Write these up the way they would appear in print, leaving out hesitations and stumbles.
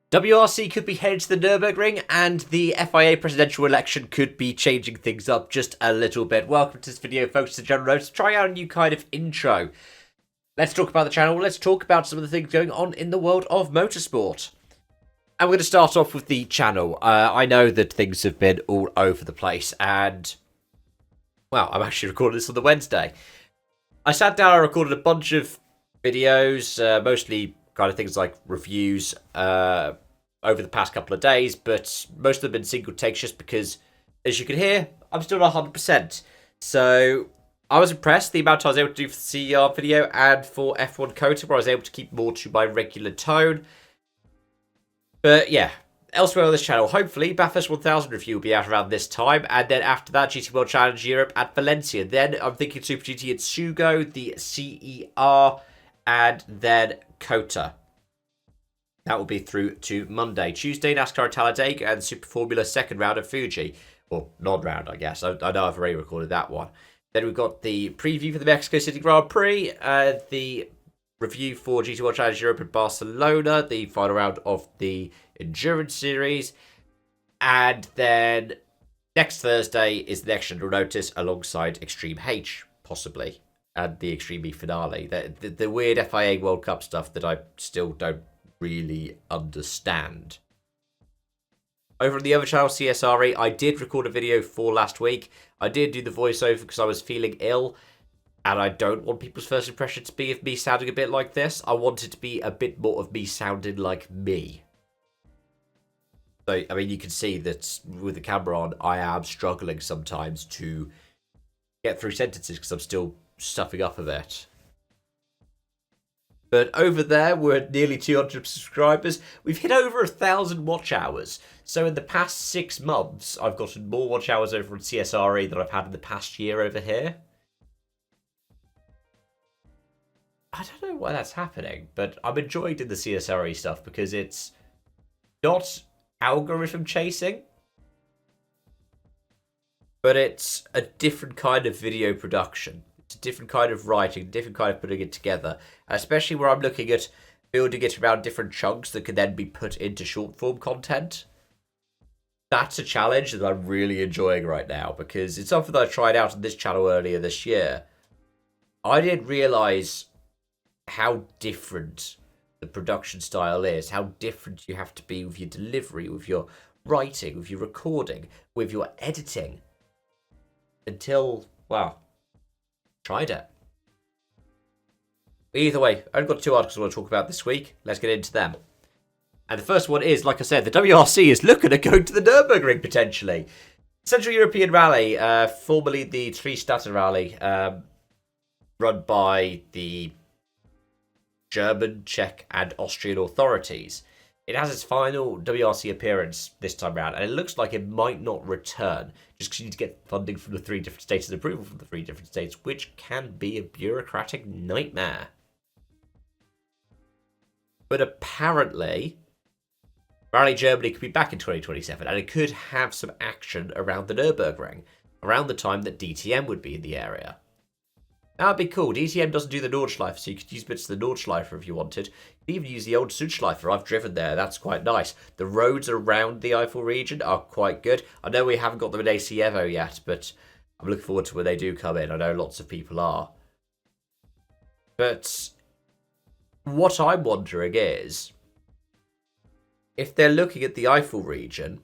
WRC could be headed to the Nürburgring, and the FIA presidential election could be changing things up just a little bit. Welcome to this video, folks, to General Notes. Try out a new kind of intro. Let's talk about the channel. Let's talk about some of the things going on in the world of motorsport. And we're going to start off with the channel. I know that things have been all over the place, and, well, I'm actually recording this on the Wednesday. I sat down and recorded a bunch of videos, mostly kind of things like reviews over the past couple of days, but most of them have been single takes just because, as you can hear, I'm still not 100%. So I was impressed the amount I was able to do for the CER video and for F1 Kota, where I was able to keep more to my regular tone. But yeah, elsewhere on this channel, hopefully, Bathurst 1000 review will be out around this time, and then after that, GT World Challenge Europe at Valencia. Then I'm thinking Super GT at Sugo, the CER, and then Kota. That will be through to Monday. Tuesday, NASCAR at Talladega and Super Formula second round at Fuji. Or non-round, I guess. I know I've already recorded that one. Then we've got the preview for the Mexico City Grand Prix, the review for GT World Challenge Europe at Barcelona, the final round of the Endurance Series, and then next Thursday is the Next General Notice alongside Extreme H, possibly, and the Extreme E finale. The weird FIA World Cup stuff that I still don't really understand. Over on the other channel, CSRE, I did record a video for last week. I did do the voiceover because I was feeling ill, and I don't want people's first impression to be of me sounding a bit like this. I want it to be a bit more of me sounding like me. So, I mean, you can see that with the camera on, I am struggling sometimes to get through sentences because I'm still stuffing up a bit. But over there, we're at nearly 200 subscribers. We've hit over 1,000 watch hours. So in the past 6 months, I've gotten more watch hours over on CSRE than I've had in the past year over here. I don't know why that's happening, but I'm enjoying doing the CSRE stuff because it's not algorithm chasing, but it's a different kind of video production. It's a different kind of writing, different kind of putting it together, and especially where I'm looking at building it around different chunks that can then be put into short form content. That's a challenge that I'm really enjoying right now because it's something that I tried out on this channel earlier this year. I didn't realise how different the production style is, how different you have to be with your delivery, with your writing, with your recording, with your editing, until, well, tried it. Either way, I've got 2 articles I want to talk about this week. Let's get into them. And the first one is, like I said, the WRC is looking at going to the Nürburgring potentially. Central European Rally, formerly the Tri-Staaten Rally, run by the German, Czech, and Austrian authorities. It has its final WRC appearance this time around, and it looks like it might not return, just because you need to get funding from the 3 different states and approval from the 3 different states, which can be a bureaucratic nightmare. But apparently, Rally Germany could be back in 2027, and it could have some action around the Nürburgring, around the time that DTM would be in the area. That would be cool. DTM doesn't do the Nordschleife, so you could use bits of the Nordschleife if you wanted. You could even use the old Südschleife. I've driven there. That's quite nice. The roads around the Eifel region are quite good. I know we haven't got them in AC Evo yet, but I'm looking forward to when they do come in. I know lots of people are. But what I'm wondering is, if they're looking at the Eifel region,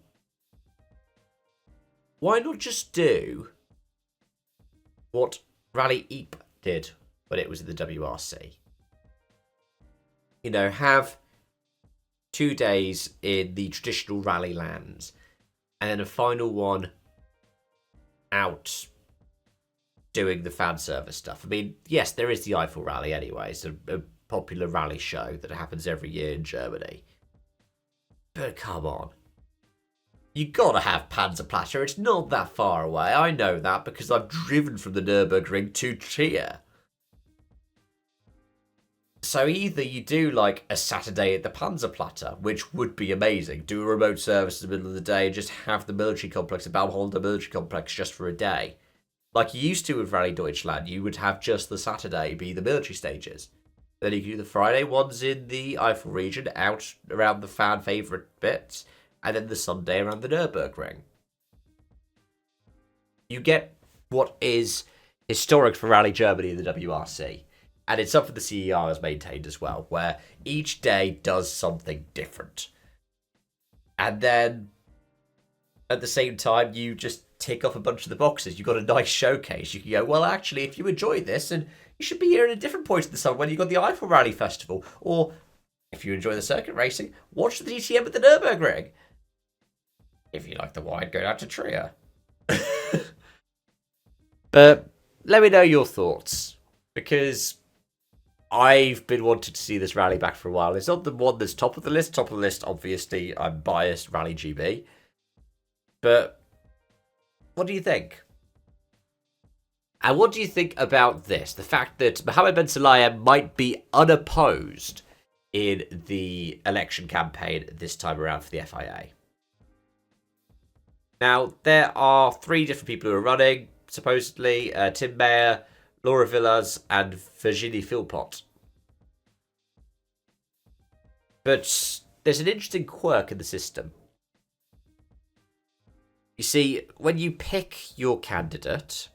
why not just do what Rally Ypres did when it was in the WRC? You know, have 2 days in the traditional rally lands, and then a final one out doing the fan service stuff. I mean, yes, there is the Eifel Rally anyway. It's a popular rally show that happens every year in Germany. But come on. You gotta have Panzerplatte. It's not that far away. I know that because I've driven from the Nürburgring to Trier. So either you do like a Saturday at the Panzerplatte, which would be amazing. Do a remote service in the middle of the day and just have the military complex, the Baumholder military complex, just for a day. Like you used to with Rally Deutschland, you would have just the Saturday be the military stages. Then you can do the Friday ones in the Eifel region, out around the fan favourite bits, and then the Sunday around the Nürburgring. You get what is historic for Rally Germany in the WRC. And it's something the CER has maintained as well, where each day does something different. And then, at the same time, you just tick off a bunch of the boxes. You've got a nice showcase. You can go, well, actually, if you enjoy this, and you should be here at a different point in the summer when you've got the Eifel Rally Festival. Or, if you enjoy the circuit racing, watch the DTM at the Nürburgring. If you like the wine, go down to Trier. But let me know your thoughts, because I've been wanting to see this rally back for a while. It's not the one that's top of the list. Top of the list, obviously, I'm biased, Rally GB. But what do you think? And what do you think about this? The fact that Mohammed Ben Sulayem might be unopposed in the election campaign this time around for the FIA. Now, there are 3 different people who are running, supposedly. Tim Mayer, Laura Villas, and Virginie Philpott. But there's an interesting quirk in the system. You see, when you pick your candidate,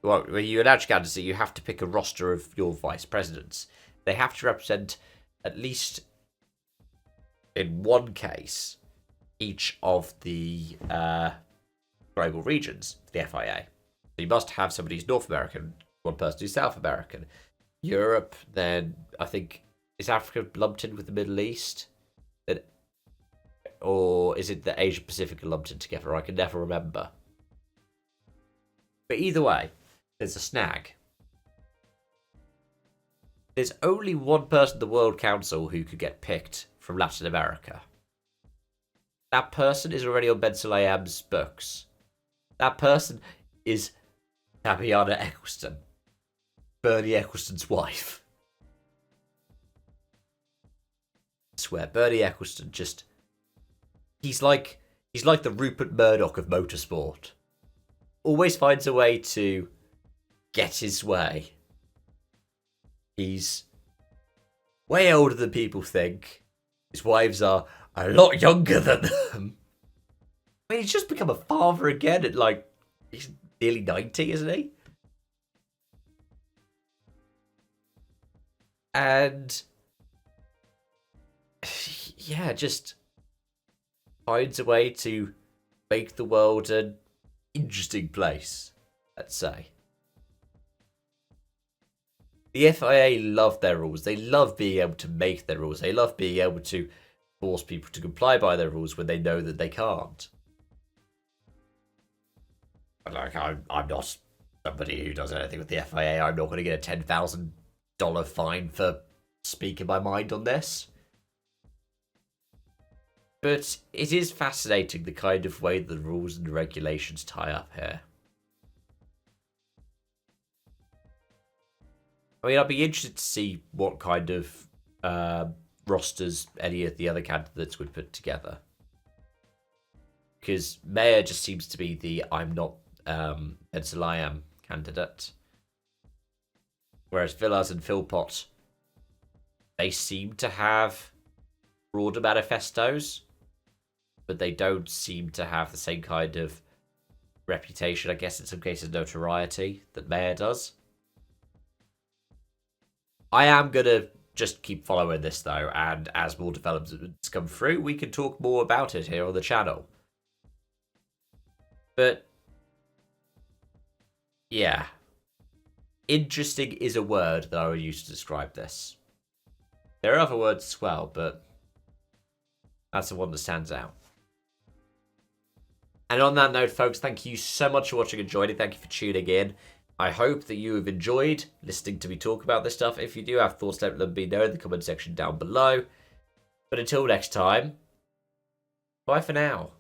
well, when you announce your candidacy, you have to pick a roster of your vice presidents. They have to represent, at least in one case, each of the global regions for the FIA. So you must have somebody who's North American, one person who's South American. Europe, then I think, is Africa lumped in with the Middle East? Or is it the Asia Pacific lumped in together? I can never remember. But either way, there's a snag. There's only one person in the World Council who could get picked from Latin America. That person is already on Ben Sulayem's books. That person is Fabiana Eccleston, Bernie Eccleston's wife. I swear, Bernie Eccleston just... He's like the Rupert Murdoch of motorsport. Always finds a way to get his way. He's way older than people think. His wives are a lot younger than them. I mean, he's just become a father again at, like, he's nearly 90, isn't he? And yeah, just finds a way to make the world an interesting place, let's say. The FIA love their rules. They love being able to make their rules. They love being able to force people to comply by their rules when they know that they can't. Like, I'm not somebody who does anything with the FIA. I'm not going to get a $10,000 fine for speaking my mind on this. But it is fascinating the kind of way the rules and regulations tie up here. I mean, I'd be interested to see what kind of rosters any of the other candidates would put together. Because Mayer just seems to be the I'm not Ben Sulayem candidate. Whereas Villas and Philpott, they seem to have broader manifestos, but they don't seem to have the same kind of reputation, I guess in some cases notoriety, that Mayer does. I am going to just keep following this though, and as more developments come through, we can talk more about it here on the channel. But yeah, interesting is a word that I would use to describe this. There are other words as well, but that's the one that stands out. And on that note, folks, thank you so much for watching and joining. Thank you for tuning in. I hope that you have enjoyed listening to me talk about this stuff. If you do have thoughts, let them be know in the comment section down below. But until next time, bye for now.